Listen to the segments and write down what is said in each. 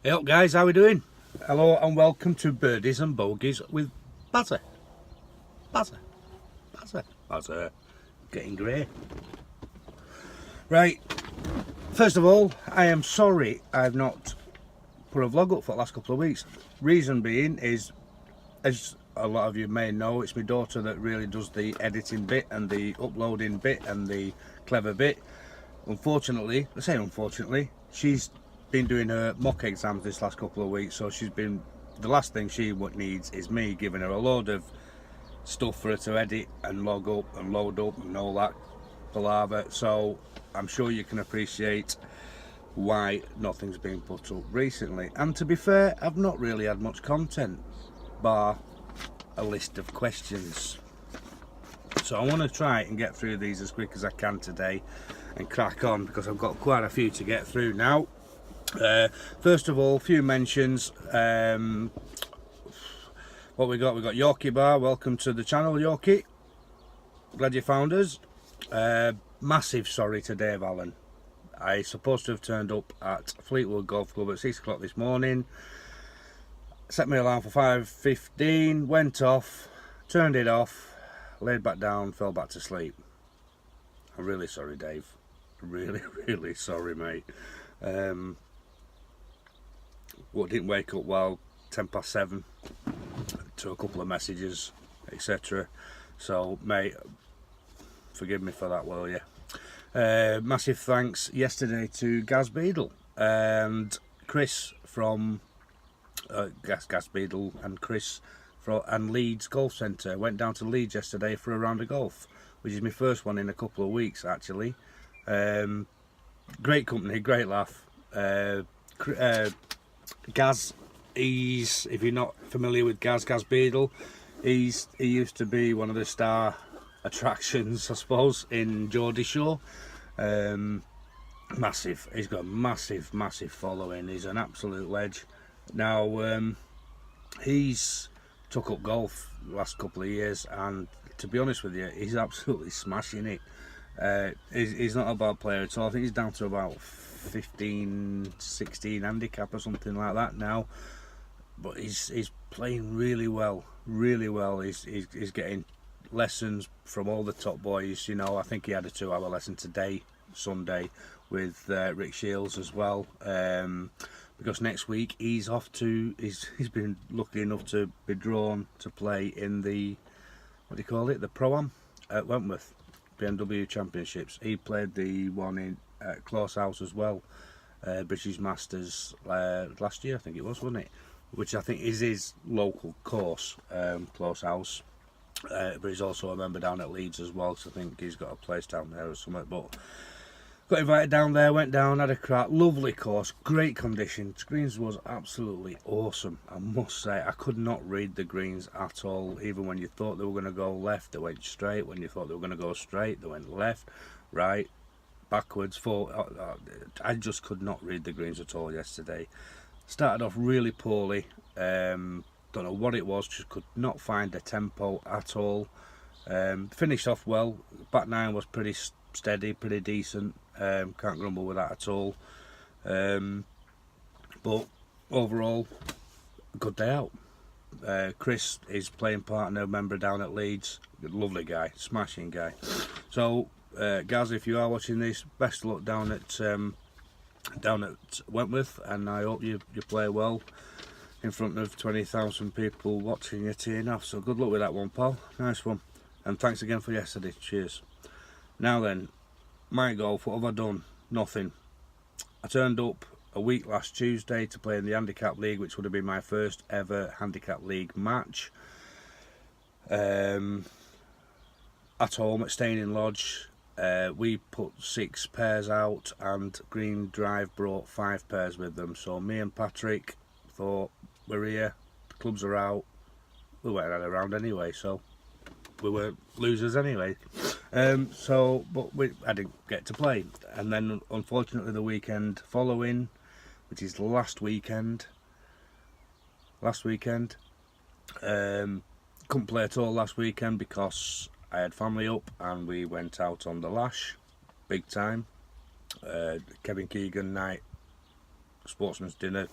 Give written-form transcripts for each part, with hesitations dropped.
Hey up guys, how we doing? Hello and welcome to Birdies and Bogies with Bazza. Bazza. Getting grey. Right, first of all, I am sorry I've not put a vlog up for the last couple of weeks. Reason being is, as a lot of you may know, it's my daughter that really does the editing bit and the uploading bit and the clever bit. Unfortunately, I say unfortunately, she's been doing her mock exams this last couple of weeks, so the last thing she needs is me giving her a load of stuff for her to edit and log up and load up and all that palaver. So I'm sure you can appreciate why nothing's been put up recently. And to be fair, I've not really had much content bar a list of questions, so I want to try and get through these as quick as I can today and crack on, because I've got quite a few to get through now. First of all, a few mentions. What we got Yorkie Bar. Welcome to the channel, Yorkie, glad you found us. Massive sorry to Dave Allen. I supposed to have turned up at Fleetwood Golf Club at 6 o'clock this morning, set my alarm for 5:15, went off, turned it off, laid back down, fell back to sleep. I'm really sorry, Dave. Really sorry, mate. Didn't wake up well 7:10 to a couple of messages, etc. So, mate, forgive me for that, will you? Massive thanks yesterday to Gaz Beadle and Chris from Gaz Beadle and Chris and Leeds Golf Centre. Went down to Leeds yesterday for a round of golf, which is my first one in a couple of weeks actually. Great company, great laugh. Gaz, if you're not familiar with Gaz Beadle, he used to be one of the star attractions, I suppose, in Geordie Shore. Massive. He's got a massive following. He's an absolute ledge. Now he's took up golf the last couple of years, and to be honest with you, he's absolutely smashing it. He's not a bad player at all. I think he's down to about 15, 16 handicap or something like that now, but he's playing really well. He's getting lessons from all the top boys. You know, I think he had a 2-hour lesson today, Sunday, with Rick Shields as well, because next week he's been lucky enough to be drawn to play in the, what do you call it, the Pro-Am at Wentworth BMW Championships. He played the one in Close House as well, British Masters last year, I think it was, wasn't it? Which I think is his local course, Close House. But he's also a member down at Leeds as well, so I think he's got a place down there or something. But got invited down there, went down, had a crack. Lovely course, great condition. Greens was absolutely awesome, I must say. I could not read the greens at all. Even when you thought they were going to go left, they went straight. When you thought they were going to go straight, they went left, right, backwards, forward. I just could not read the greens at all yesterday. Started off really poorly. Don't know what it was, just could not find a tempo at all. Finished off well. Back nine was pretty steady, pretty decent. Can't grumble with that at all. But overall, good day out. Chris is playing partner, member down at Leeds. Lovely guy, smashing guy. So, Gaz, if you are watching this, best of luck down at Wentworth, and I hope you play well in front of 20,000 people watching you teeing off. So good luck with that one, pal. Nice one. And thanks again for yesterday. Cheers. Now then, my golf, what have I done? Nothing. I turned up a week last Tuesday to play in the Handicap League, which would have been my first ever Handicap League match. At home at Staining Lodge. We put 6 pairs out, and Green Drive brought 5 pairs with them. So me and Patrick thought, we're here, the clubs are out, we weren't had a round anyway, so we weren't losers anyway. But I didn't get to play. And then unfortunately the weekend following, which is last weekend, couldn't play at all last weekend because I had family up and we went out on the Lash, big time. Kevin Keegan night, sportsman's dinner,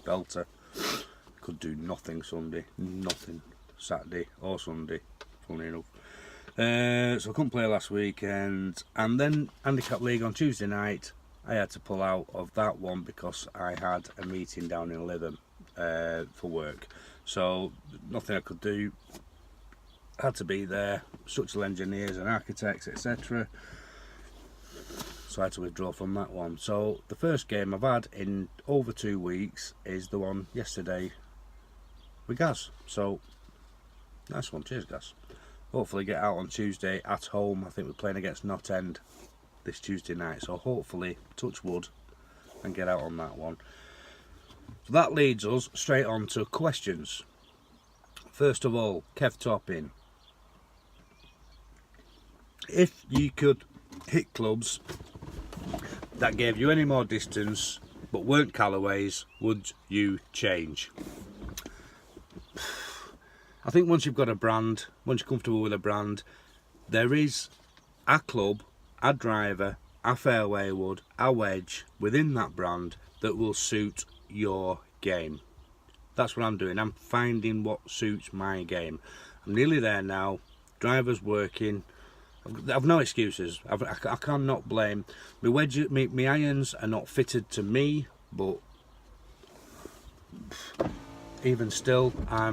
belter. Could do nothing Sunday, nothing Saturday or Sunday, funny enough. So I couldn't play last weekend, and then Handicap League on Tuesday night. I had to pull out of that one because I had a meeting down in Lytham for work. So nothing I could do. Had to be there. Structural engineers and architects, etc. So I had to withdraw from that one. So the first game I've had in over 2 weeks is the one yesterday with Gaz. So nice one, cheers Gaz. Hopefully get out on Tuesday at home. I think we're playing against Knott End this Tuesday night, so hopefully, touch wood, and get out on that one. So that leads us straight on to questions. First of all, Kev Topping. If you could hit clubs that gave you any more distance but weren't Callaway's, would you change? I think once you've got a brand, once you're comfortable with a brand, there is a club, a driver, a fairway wood, a wedge within that brand that will suit your game. That's what I'm doing. I'm finding what suits my game. I'm nearly there now. Driver's working. I've no excuses. I cannot blame. My wedge, my irons are not fitted to me, but even still, I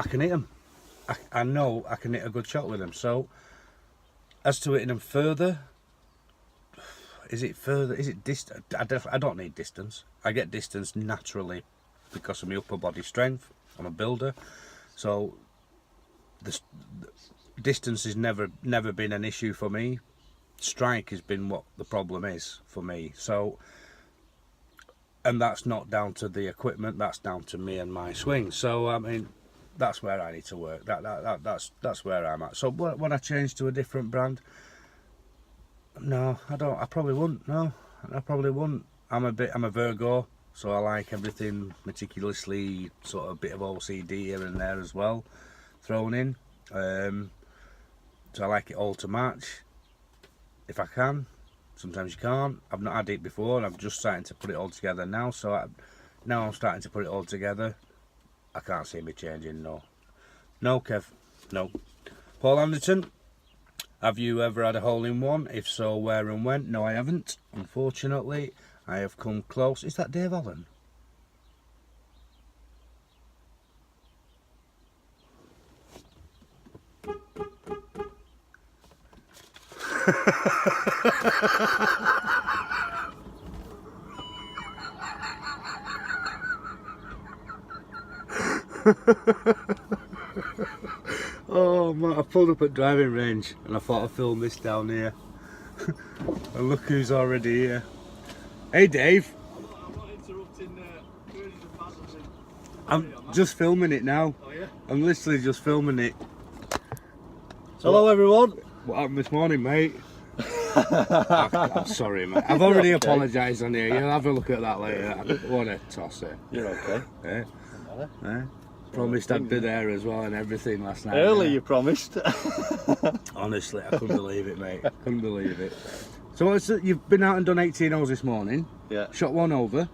can hit them. I know I can hit a good shot with them. So, as to hitting them further, is it distance? I don't need distance. I get distance naturally because of my upper body strength. I'm a builder, so the distance has never been an issue for me. Strike has been what the problem is for me. So, and that's not down to the equipment. That's down to me and my swing. So I mean, that's where I need to work. That's where I'm at. So when I change to a different brand, no, I don't. I probably wouldn't. No, I probably wouldn't. I'm a Virgo, so I like everything meticulously. Sort of a bit of OCD here and there as well, thrown in. So I like it all to match, if I can. Sometimes you can't. I've not had it before, and I'm just starting to put it all together now. So now I'm starting to put it all together. I can't see me changing, no. No, Kev, no. Paul Anderton, have you ever had a hole-in-one? If so, where and when? No, I haven't. Unfortunately, I have come close. Is that Dave Allen? Oh man, I pulled up at driving range and I thought I'd film this down here. And look who's already here. Hey Dave. I'm not interrupting I'm just filming it now. Oh yeah? I'm literally just filming it. So hello everyone. What happened this morning, mate? I'm sorry, mate. I've already apologised on here. You'll have a look at that later. I want to toss it. You're okay. Yeah. Yeah. Promised I'd be there as well and everything last night. Early, yeah. you promised. Honestly, I couldn't believe it, mate. Couldn't believe it. So you've been out and done 18 holes this morning. Yeah. Shot one over.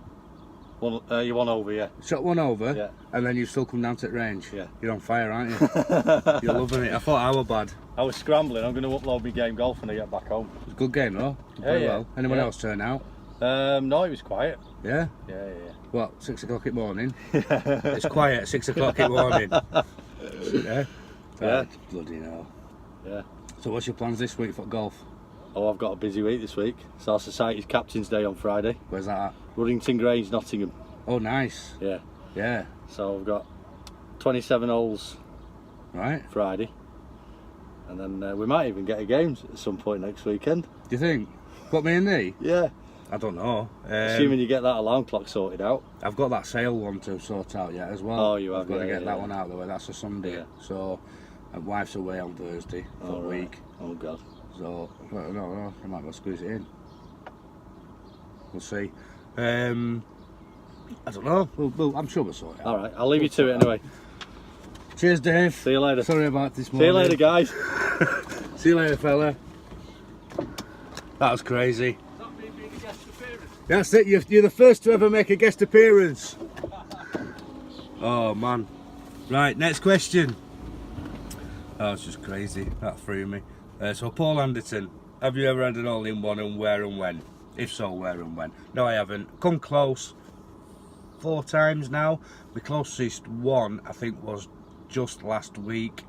You won over, yeah. Shot one over. Yeah. And then you've still come down to the range. Yeah. You're on fire, aren't you? You're loving it. I thought I were bad. I was scrambling. I'm going to upload my game golf when I get back home. It was a good game though. You played well. Anyone else turn out? No, it was quiet. Yeah? Yeah. What, 6 o'clock in the morning? It's quiet at 6 o'clock in the morning. Yeah? Yeah. Bloody hell. Yeah. So what's your plans this week for golf? Oh, I've got a busy week this week. It's our society's Captain's Day on Friday. Where's that at? Ruddington Grange, Nottingham. Oh, nice. Yeah. Yeah. So I've got 27 holes Right. Friday. And then we might even get a game at some point next weekend. Do you think? Got me and thee? Yeah. I don't know. Assuming you get that alarm clock sorted out. I've got that sale one to sort out yet as well. Oh, you have? I've got to get that yeah. one out of the way. That's a Sunday. Yeah. So my wife's away on Thursday for a week. Oh God. So no, I might well squeeze it in. We'll see. I don't know. I'm sure we'll sort it out. All right, I'll leave you to it anyway. Cheers, Dave. See you later. Sorry about this See morning. you later, guys. See you later, fella. That was crazy. Is that me being a guest appearance? That's it. You're the first to ever make a guest appearance. Oh man. Right, next question. Oh, it's just crazy. That threw me. So Paul Anderton, have you ever had an all-in-one, and where and when? If so, where and when? No, I haven't. Come close 4 times now. The closest one, I think, was just last week,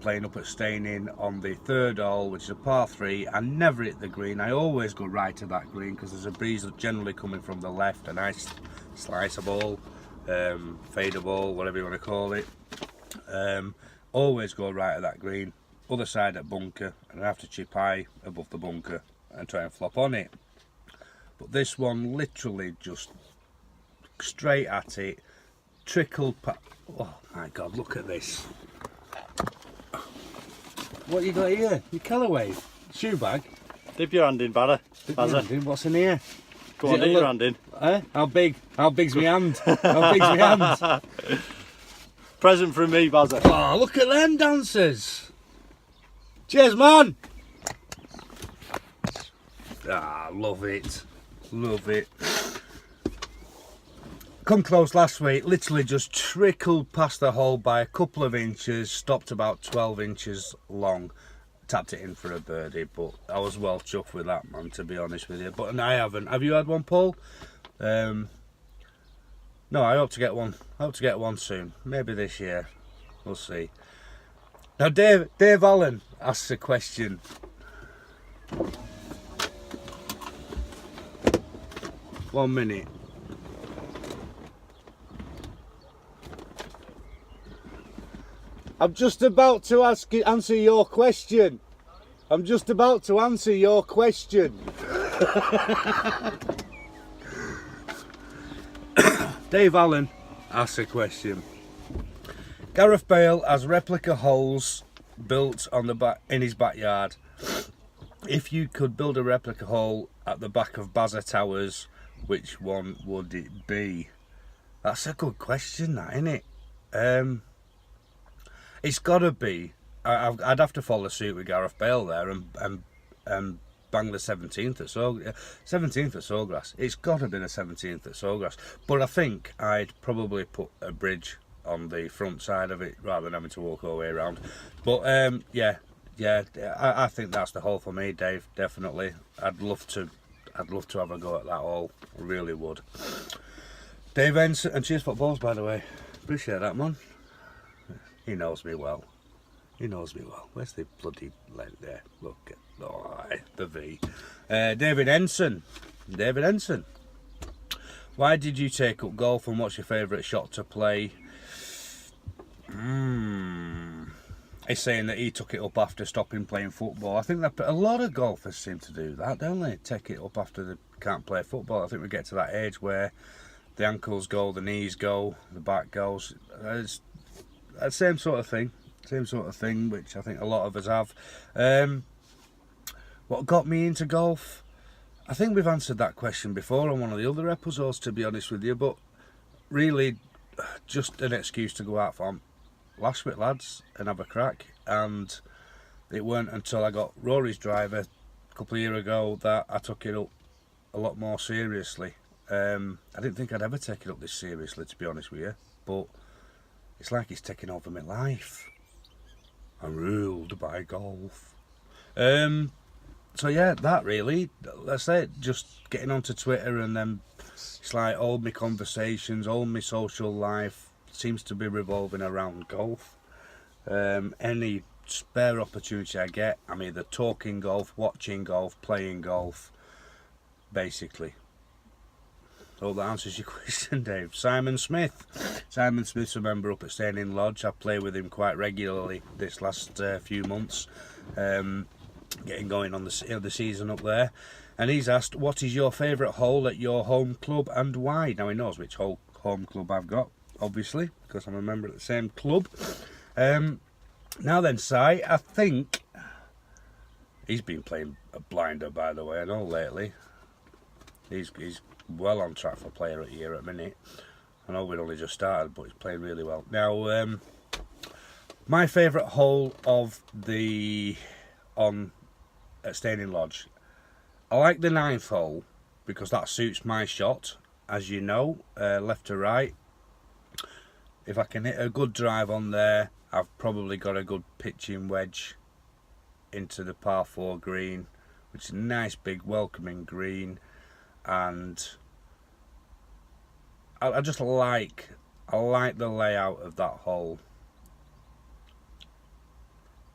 playing up at Staining on the 3rd hole, which is a par 3. I never hit the green. I always go right to that green because there's a breeze generally coming from the left, a nice slicer ball, fader ball, whatever you want to call it. Always go right at that green, other side at bunker, and I have to chip high above the bunker and try and flop on it. But this one literally just straight at it, trickled oh my god, look at this. What you got here? Your Callaway shoe bag? Dip your hand in, Barra. What's in here? Go on, dip your hand in. How big? How big's my hand? How big's my hand? Present from me, Bazza. Oh, look at them dancers. Cheers, man. Ah, love it. Love it. Come close last week, literally just trickled past the hole by a couple of inches, stopped about 12 inches long. Tapped it in for a birdie, but I was well chuffed with that, man, to be honest with you. But I haven't. Have you had one, Paul? No, I hope to get one. I hope to get one soon. Maybe this year. We'll see. Now, Dave Allen asks a question. One minute. I'm just about to answer your question. I'm just about to answer your question. Dave Allen asks a question. Gareth Bale has replica holes built on the in his backyard. If you could build a replica hole at the back of Bazza Towers, which one would it be? That's a good question, that, isn't it? It's got to be. I'd have to follow suit with Gareth Bale there and bang the 17th at Sawgrass. It's got to have been a 17th at Sawgrass. But I think I'd probably put a bridge on the front side of it rather than having to walk all the way around. But yeah, I think that's the hole for me, Dave. Definitely. I'd love to have a go at that hole. I really would. Dave Ensign, and cheers for balls, by the way. Appreciate that, man. He knows me well. He knows me well. Where's the bloody length there? Look at the V. David Ensign. David Ensign. Why did you take up golf and what's your favourite shot to play? He's saying that he took it up after stopping playing football. I think that a lot of golfers seem to do that, don't they? Take it up after they can't play football. I think we get to that age where the ankles go, the knees go, the back goes. It's the same sort of thing. Same sort of thing, which I think a lot of us have. What got me into golf? I think we've answered that question before on one of the other episodes, to be honest with you, but really just an excuse to go out for last with lads and have a crack. And it weren't until I got Rory's driver a couple of years ago that I took it up a lot more seriously. I didn't think I'd ever take it up this seriously, to be honest with you, but it's like it's taken over my life. I'm ruled by golf. So yeah, that really, let's say, just getting onto Twitter, and then it's like all my conversations, all my social life seems to be revolving around golf. Any spare opportunity I get, I'm either talking golf, watching golf, playing golf, basically. So that answers your question, Dave. Simon Smith. Simon Smith's a member up at Staining Lodge. I play with him quite regularly this last few months, getting going on the season up there. And he's asked, what is your favourite hole at your home club and why? Now he knows which home club I've got, obviously, because I'm a member of the same club. Now then, Si, I think he's been playing a blinder, by the way, I know lately. He's well on track for player of the year at the minute. I know we'd only just started, but he's playing really well. Now, my favourite hole of at Staining Lodge, I like the 9th hole because that suits my shot, as you know, left to right. If I can hit a good drive on there, I've probably got a good pitching wedge into the par 4 green, which is a nice big welcoming green, and I just like the layout of that hole.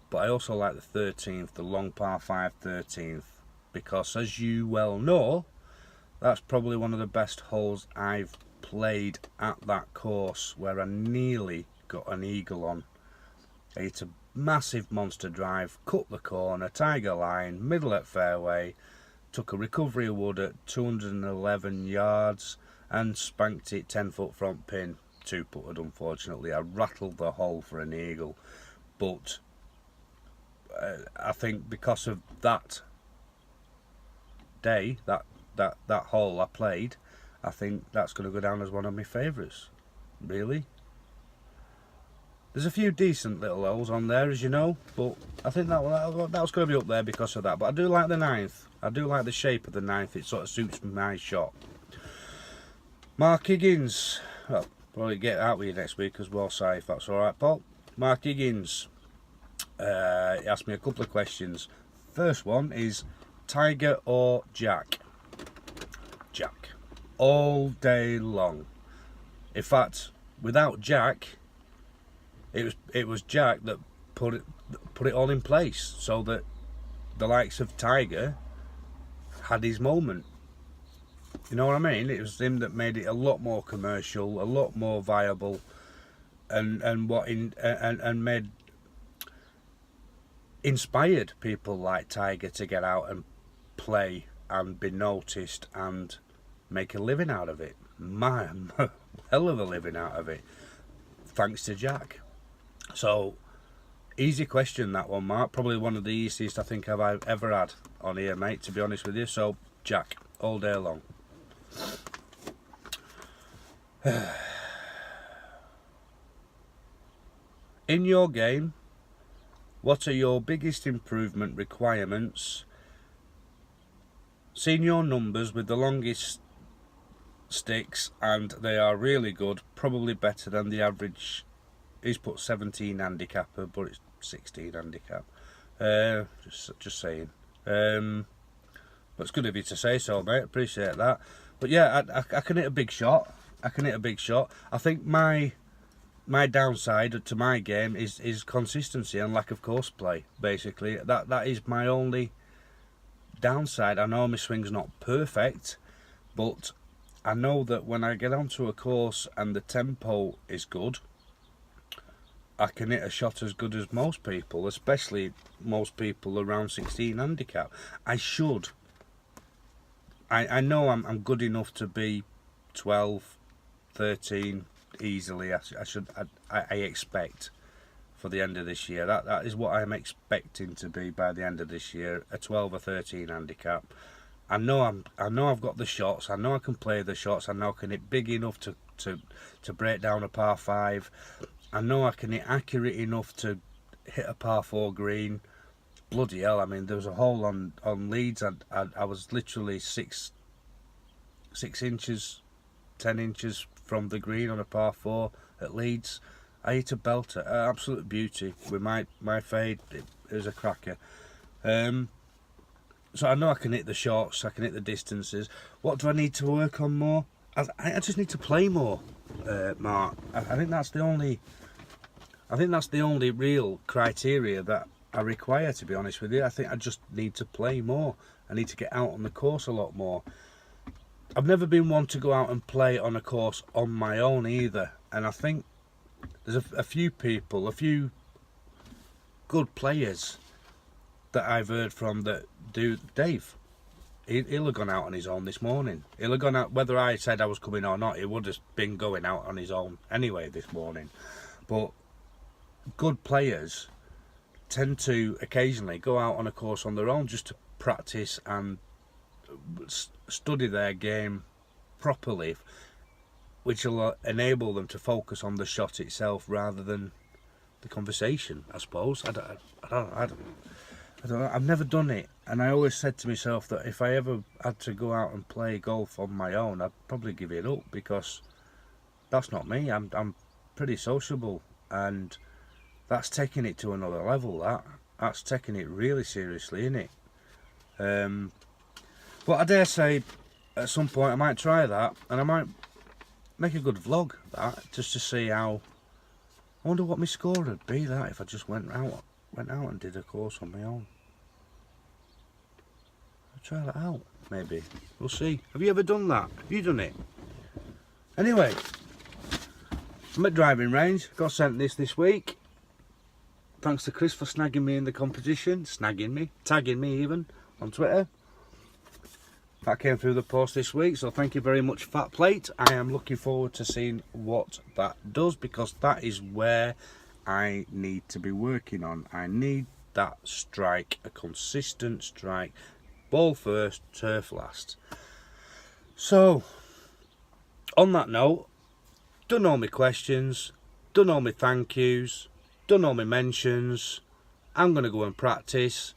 But I also like the 13th, the long par 5 13th, because as you well know, that's probably one of the best holes I've played at that course, where I nearly got an eagle on. I hit a massive monster drive, cut the corner, tiger line, middle at fairway, took a recovery wood at 211 yards and spanked it 10 foot front pin, 2-putted unfortunately. I rattled the hole for an eagle, but I think because of that day, that hole I played, I think that's going to go down as one of my favourites, really. There's a few decent little holes on there, as you know, but I think that was going to be up there because of that. But I do like the 9th. I do like the shape of the 9th. It sort of suits my shot. Mark Higgins. Well, probably get out with you next week as well, Si, if that's all right, Paul. Mark Higgins. He asked me a couple of questions. First one is Tiger or Jack? Jack. All day long. In fact, without Jack, it was Jack that put it all in place, so that the likes of Tiger had his moment. You know what I mean? It was him that made it a lot more commercial, a lot more viable, and made inspired people like Tiger to get out and play and be noticed and make a living out of it. Hell of a living out of it, thanks to Jack. So, easy question that one, Mark. Probably one of the easiest I think I've ever had on here, mate, to be honest with you. So, Jack, all day long. In your game, what are your biggest improvement requirements? Seen your numbers with the longest sticks, and they are really good, probably better than the average. He's put 17 handicapper, but it's 16 handicap. Just saying. But it's good of you to say so, mate. Appreciate that. But yeah, I can hit a big shot. I think my downside to my game is consistency and lack of course play. Basically, that is my only downside. I know my swing's not perfect, but I know that when I get onto a course and the tempo is good, I can hit a shot as good as most people, especially most people around 16 handicap. I know I'm good enough to be 12, 13 easily. I expect for the end of this year. That is what I'm expecting to be by the end of this year, a 12 or 13 handicap. I know I've got the shots. I know I can play the shots. I know I can hit big enough to break down a par 5. I know I can hit accurate enough to hit a par 4 green. Bloody hell, I mean, there was a hole on Leeds. I was literally 6 inches, 10 inches from the green on a par 4 at Leeds. I hit a belter, absolute beauty with my fade. It was a cracker. So I know I can hit the shots, I can hit the distances. What do I need to work on more? I just need to play more, Mark. I think that's the only real criteria that I require, to be honest with you. I think I just need to play more. I need to get out on the course a lot more. I've never been one to go out and play on a course on my own either. And I think there's a few people, a few good players that I've heard from that do. Dave, he'll have gone out on his own this morning. He'll have gone out, whether I said I was coming or not, he would have been going out on his own anyway this morning. But good players tend to occasionally go out on a course on their own just to practice and study their game properly, which will enable them to focus on the shot itself rather than the conversation, I suppose. I I don't know, I've never done it, and I always said to myself that if I ever had to go out and play golf on my own, I'd probably give it up, because that's not me. I'm pretty sociable, and that's taking it to another level. That's taking it really seriously, isn't it? But I dare say at some point I might try that, and I might make a good vlog that, just to see how. I wonder what my score would be that if I just went out and did a course on my own. I'll try that out, maybe. We'll see. Have you ever done that? Have you done it? Anyway, I'm at driving range. Got sent this week. Thanks to Chris for snagging me in the competition. Tagging me even on Twitter. That came through the post this week, so thank you very much, Fat Plate. I am looking forward to seeing what that does, because that is where I need to be working on. I need that strike, a consistent strike. Ball first, turf last. So, on that note, done all my questions, done all my thank yous, done all my mentions. I'm going to go and practice.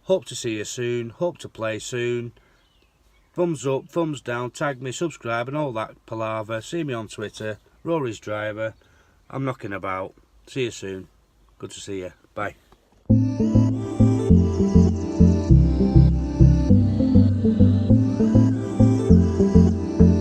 Hope to see you soon, hope to play soon. Thumbs up, thumbs down, tag me, subscribe and all that palaver. See me on Twitter, Rory's Driver. I'm knocking about. See you soon. Good to see you. Bye.